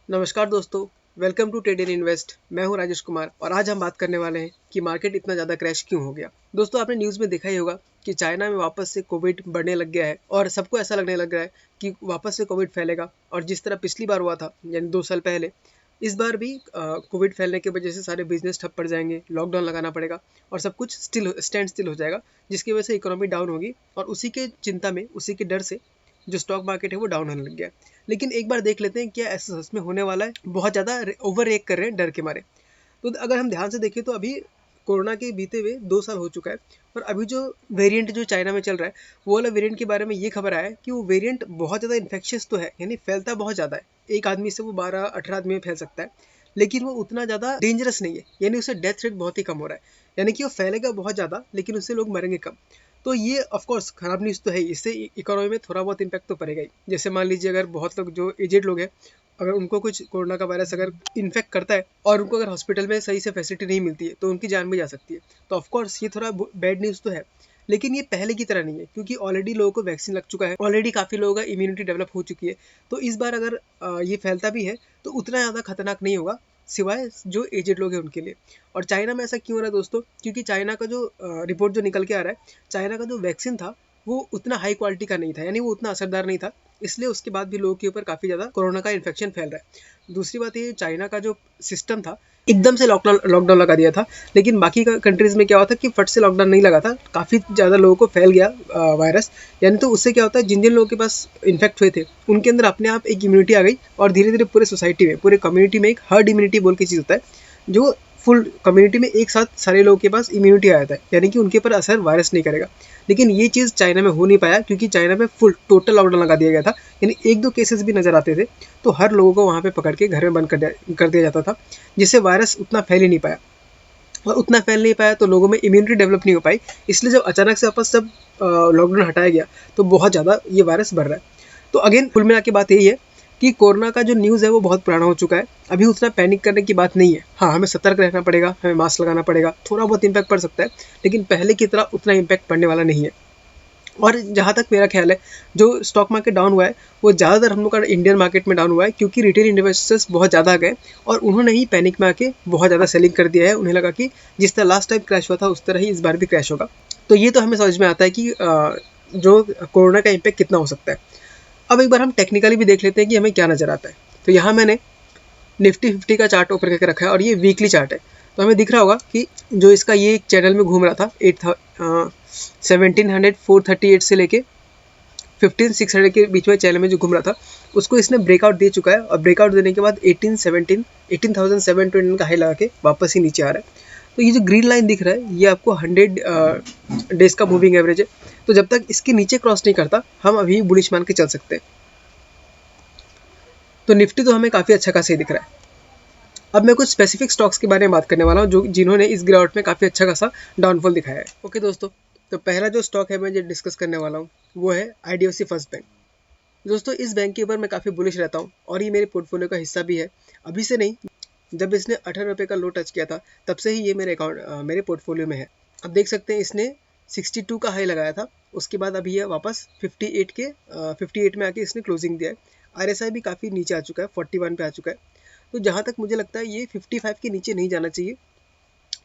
नमस्कार दोस्तों, welcome to trade in invest. मैं हूं राजेश कुमार और आज हम बात करने वाले हैं कि मार्केट इतना ज़्यादा क्रैश क्यों हो गया। दोस्तों, आपने न्यूज़ में देखा ही होगा कि चाइना में वापस से कोविड बढ़ने लग गया है और सबको ऐसा लगने लग रहा है कि वापस से कोविड फैलेगा। और जिस तरह पिछली बार हुआ था यानी 2 साल पहले, इस बार भी कोविड फैलने की वजह से सारे बिजनेस ठप पड़ जाएंगे, लॉकडाउन लगाना पड़ेगा और सब कुछ स्टैंड स्टिल हो जाएगा, जिसकी वजह से इकोनॉमी डाउन होगी। और उसी के चिंता में, उसी के डर से जो स्टॉक मार्केट है वो डाउन होने लग गया है। लेकिन एक बार देख लेते हैं क्या ऐसा सच में होने वाला है। बहुत ज़्यादा ओवर रिएक्ट कर रहे हैं डर के मारे। तो अगर हम ध्यान से देखें तो अभी कोरोना के बीते हुए 2 साल हो चुका है और अभी जो वेरिएंट जो चाइना में चल रहा है, वो वाला वेरिएंट के बारे में ये खबर आया है कि वो वेरिएंट बहुत ज़्यादा इन्फेक्शियस तो है, यानी फैलता बहुत ज़्यादा है। एक आदमी से वो 12-18 आदमी में फैल सकता है, लेकिन वो उतना ज़्यादा डेंजरस नहीं है, यानी उससे डेथ रेट बहुत ही कम हो रहा है। यानी कि वो फैलेगा बहुत ज़्यादा लेकिन उससे लोग मरेंगे कम। तो ये ऑफ कोर्स खराब न्यूज़ तो है ही, इससे इकोनॉमी में थोड़ा बहुत इम्पैक्ट तो पड़ेगा ही। जैसे मान लीजिए अगर बहुत लोग जो एजेड लोग हैं, अगर उनको कुछ कोरोना का वायरस अगर इन्फेक्ट करता है और उनको अगर हॉस्पिटल में सही से फैसिलिटी नहीं मिलती है तो उनकी जान भी जा सकती है। तो ऑफ कोर्स ये थोड़ा बैड न्यूज़ तो है, लेकिन ये पहले की तरह नहीं है क्योंकि ऑलरेडी लोगों को वैक्सीन लग चुका है, ऑलरेडी काफ़ी लोगों का इम्यूनिटी डेवलप हो चुकी है। तो इस बार अगर ये फैलता भी है तो उतना ज़्यादा खतरनाक नहीं होगा, सिवाय जो एजेड लोग हैं उनके लिए। और चाइना में ऐसा क्यों हो रहा है दोस्तों? क्योंकि चाइना का जो रिपोर्ट जो निकल के आ रहा है, चाइना का जो वैक्सीन था वो उतना हाई क्वालिटी का नहीं था, यानी वो उतना असरदार नहीं था। इसलिए उसके बाद भी लोगों के ऊपर काफ़ी ज़्यादा कोरोना का इन्फेक्शन फैल रहा है। दूसरी बात ये, चाइना का जो सिस्टम था, एकदम से लॉकडाउन लगा दिया था। लेकिन बाकी कंट्रीज़ में क्या हुआ था कि फट से लॉकडाउन नहीं लगा था, काफ़ी ज़्यादा लोगों को फैल गया वायरस। यानी तो उससे क्या होता है, जिन जिन लोगों के पास इन्फेक्ट हुए थे उनके अंदर अपने आप एक इम्यूनिटी आ गई और धीरे धीरे पूरे सोसाइटी में, पूरे कम्युनिटी में एक हर्ड इम्यूनिटी बोल के चीज़ होता है, जो फुल कम्युनिटी में एक साथ सारे लोगों के पास इम्यूनिटी आ जाता है, यानी कि उनके ऊपर असर वायरस नहीं करेगा। लेकिन ये चीज़ चाइना में हो नहीं पाया क्योंकि चाइना में फुल टोटल लॉकडाउन लगा दिया गया था। यानी एक दो केसेस भी नज़र आते थे तो हर लोगों को वहाँ पे पकड़ के घर में बंद कर दिया जाता था, जिससे वायरस उतना फैल ही नहीं पाया। और उतना फैल नहीं पाया तो लोगों में इम्यूनिटी डेवलप नहीं हो पाई। इसलिए जब अचानक से वापस जब लॉकडाउन हटाया गया तो बहुत ज़्यादा ये वायरस बढ़ रहा है। तो अगेन कुल मिला के बात यही है कि कोरोना का जो न्यूज़ है वो बहुत पुराना हो चुका है। अभी उतना पैनिक करने की बात नहीं है। हाँ, हमें सतर्क रहना पड़ेगा, हमें मास्क लगाना पड़ेगा, थोड़ा बहुत इम्पैक्ट पड़ सकता है, लेकिन पहले की तरह उतना इम्पैक्ट पड़ने वाला नहीं है। और जहाँ तक मेरा ख्याल है, जो स्टॉक मार्केट डाउन हुआ है वो ज़्यादातर हम लोग का इंडियन मार्केट में डाउन हुआ है क्योंकि रिटेल इन्वेस्टर्स बहुत ज़्यादा आ गए और उन्होंने ही पैनिक में आके बहुत ज़्यादा सेलिंग कर दिया है। उन्हें लगा कि जिस तरह लास्ट टाइम क्रैश हुआ था उस तरह ही इस बार भी क्रैश होगा। तो ये तो हमें समझ में आता है कि जो कोरोना का इम्पैक्ट कितना हो सकता है। अब एक बार हम टेक्निकली भी देख लेते हैं कि हमें क्या नज़र आता है। तो यहाँ मैंने निफ्टी 50 का चार्ट ओपन करके रखा है और ये वीकली चार्ट है। तो हमें दिख रहा होगा कि जो इसका ये एक चैनल में घूम रहा था 1700 438 से लेके 15,600 के बीच में चैनल में जो घूम रहा था, उसको इसने ब्रेकआउट दे चुका है और ब्रेकआउट देने के बाद 18,720 का हाई लगा के वापस ही नीचे आ रहा है। तो ये जो ग्रीन लाइन दिख रहा है ये आपको 100 डेज का मूविंग एवरेज है। तो जब तक इसके नीचे क्रॉस नहीं करता हम अभी बुलिश मान के चल सकते हैं। तो निफ्टी तो हमें काफ़ी अच्छा खासा ही दिख रहा है। अब मैं कुछ स्पेसिफिक स्टॉक्स के बारे में बात करने वाला हूँ जो जिन्होंने इस गिरावट में काफ़ी अच्छा खासा डाउनफॉल दिखाया है। ओके दोस्तों, तो पहला जो स्टॉक है मैं जो डिस्कस करने वाला हूँ वो है IDFC फर्स्ट बैंक। दोस्तों, इस बैंक के ऊपर मैं काफ़ी बुलिश रहता हूँ और ये मेरे पोर्टफोलियो का हिस्सा भी है। अभी से नहीं, जब इसने 18 रुपये का लो टच किया था तब से ही ये मेरे पोर्टफोलियो में है। अब देख सकते हैं इसने 62 का हाई लगाया था, उसके बाद अभी ये वापस 58 में आके इसने क्लोजिंग दिया है। RSI भी काफ़ी नीचे आ चुका है, 41 पे आ चुका है। तो जहाँ तक मुझे लगता है ये 55 के नीचे नहीं जाना चाहिए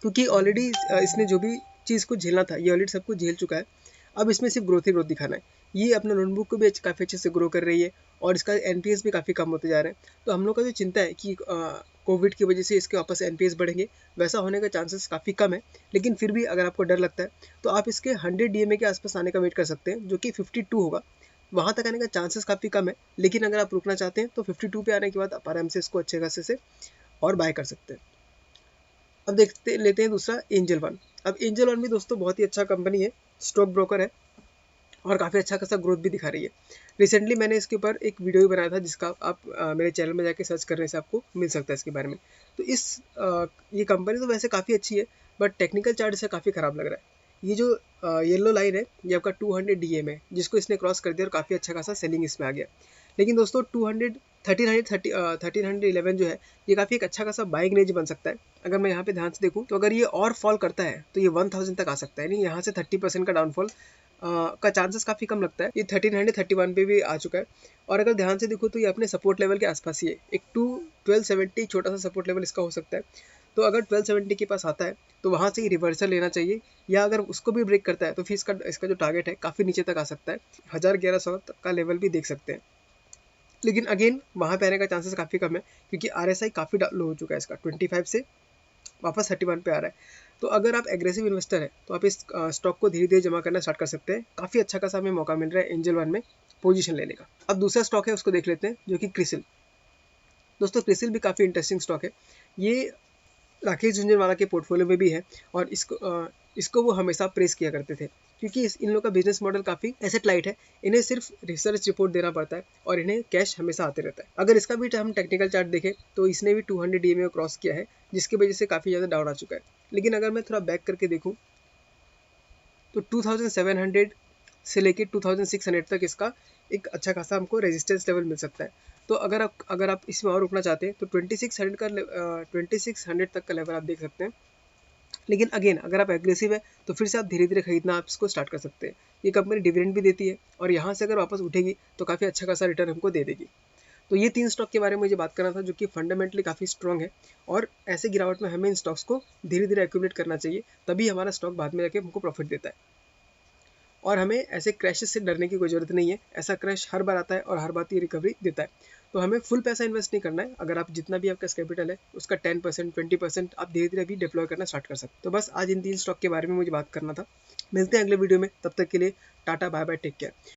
क्योंकि ऑलरेडी इसने जो भी चीज़ को झेलना था ये ऑलरेडी सब कुछ झेल चुका है। अब इसमें सिर्फ ग्रोथ ही ग्रोथ दिखाना है। ये अपना नोटबुक को भी काफ़ी अच्छे से ग्रो कर रही है और इसका NPS भी काफ़ी कम होते जा रहे हैं। तो हम लोग का जो चिंता है कि कोविड की वजह से इसके वापस NPS बढ़ेंगे, वैसा होने का चांसेस काफ़ी कम है। लेकिन फिर भी अगर आपको डर लगता है तो आप इसके 100 DMA के आसपास आने का वेट कर सकते हैं, जो कि 52 होगा। वहाँ तक आने का चांसेस काफ़ी कम है, लेकिन अगर आप रुकना चाहते हैं तो 52 पे आने के बाद आप आराम से इसको अच्छे खासे से और बाय कर सकते हैं। अब देखते लेते हैं दूसरा एंजल वन। अब एंजल वन भी दोस्तों बहुत ही अच्छा कंपनी है, स्टॉक ब्रोकर है और काफ़ी अच्छा खासा ग्रोथ भी दिखा रही है। रिसेंटली मैंने इसके ऊपर एक वीडियो भी बनाया था जिसका आप मेरे चैनल में जाके सर्च करने से आपको मिल सकता है इसके बारे में। तो ये कंपनी तो वैसे काफ़ी अच्छी है, बट टेक्निकल चार्ट से काफ़ी ख़राब लग रहा है। ये जो येलो लाइन है ये आपका 200 DM है, जिसको इसने क्रॉस कर दिया और काफ़ी अच्छा खासा सेलिंग इसमें आ गया। लेकिन दोस्तों 1311 जो है ये काफ़ी एक अच्छा खासा बाइंग रेंज बन सकता है। अगर मैं यहाँ पे ध्यान से देखूँ तो अगर ये और फॉल करता है तो ये 1000 तक आ सकता है। नहीं, यहाँ से 30% का डाउनफॉल का चांसेस काफ़ी कम लगता है। ये 1331 पे भी आ चुका है और अगर ध्यान से देखो तो ये अपने सपोर्ट लेवल के आसपास ही है। एक 1270 छोटा सा सपोर्ट लेवल इसका हो सकता है। तो अगर 1270 के पास आता है तो वहाँ से ही रिवर्सल लेना चाहिए, या अगर उसको भी ब्रेक करता है तो फिर इसका जो टारगेट है काफ़ी नीचे तक आ सकता है, 1100 तक का लेवल भी देख सकते हैं। लेकिन अगेन वहाँ पे आने का चांसेस काफ़ी कम है, क्योंकि RSI काफ़ी लो हो चुका है इसका, 25 से वापस 31 पे आ रहा है। तो अगर आप एग्रेसिव इन्वेस्टर है तो आप इस स्टॉक को धीरे धीरे जमा करना स्टार्ट कर सकते हैं। काफ़ी अच्छा खासा हमें मौका मिल रहा है एंजल वन में पोजीशन लेने का। अब दूसरा स्टॉक है उसको देख लेते हैं, जो कि क्रिसिल। दोस्तों क्रिसिल भी काफ़ी इंटरेस्टिंग स्टॉक है। ये राकेश झुंझुनवाला के पोर्टफोलियो में भी है, और इसको वो हमेशा प्रेस किया करते थे, क्योंकि इन लोगों का बिजनेस मॉडल काफ़ी एसेट लाइट है। इन्हें सिर्फ रिसर्च रिपोर्ट देना पड़ता है और इन्हें कैश हमेशा आते रहता है। अगर इसका भी हम टेक्निकल चार्ट देखें तो इसने भी 200 DMA को क्रॉस किया है, जिसकी वजह से काफ़ी ज़्यादा डाउन आ चुका है। लेकिन अगर मैं थोड़ा बैक करके देखूँ तो 2700 से लेके 2600 तक इसका एक अच्छा खासा हमको रेजिस्टेंस लेवल मिल सकता है। तो अगर आप इसमें और रुकना चाहते हैं तो 2600 तक का लेवल आप देख सकते हैं। लेकिन अगेन अगर आप एग्रेसिव है तो फिर से आप धीरे धीरे खरीदना आप इसको स्टार्ट कर सकते हैं। ये कंपनी डिविडेंड भी देती है, और यहाँ से अगर वापस उठेगी तो काफ़ी अच्छा खासा रिटर्न हमको दे देगी। तो ये 3 स्टॉक के बारे में मुझे बात करना था, जो कि फंडामेंटली काफ़ी स्ट्रॉन्ग है, और ऐसे गिरावट में हमें इन स्टॉक्स को धीरे धीरे एक्यूमुलेट करना चाहिए, तभी हमारा स्टॉक बाद में जाके हमको प्रॉफिट देता है। और हमें ऐसे क्रैशेस से डरने की कोई ज़रूरत नहीं है। ऐसा क्रैश हर बार आता है और हर बार ये रिकवरी देता है। तो हमें फुल पैसा इन्वेस्ट नहीं करना है। अगर आप जितना भी आपका कैपिटल है उसका 10% 20% आप धीरे धीरे भी डिप्लॉय करना स्टार्ट कर सकते हैं। तो बस आज इन 3 स्टॉक के बारे में मुझे बात करना था। मिलते हैं अगले वीडियो में, तब तक के लिए tata, bye bye, take care.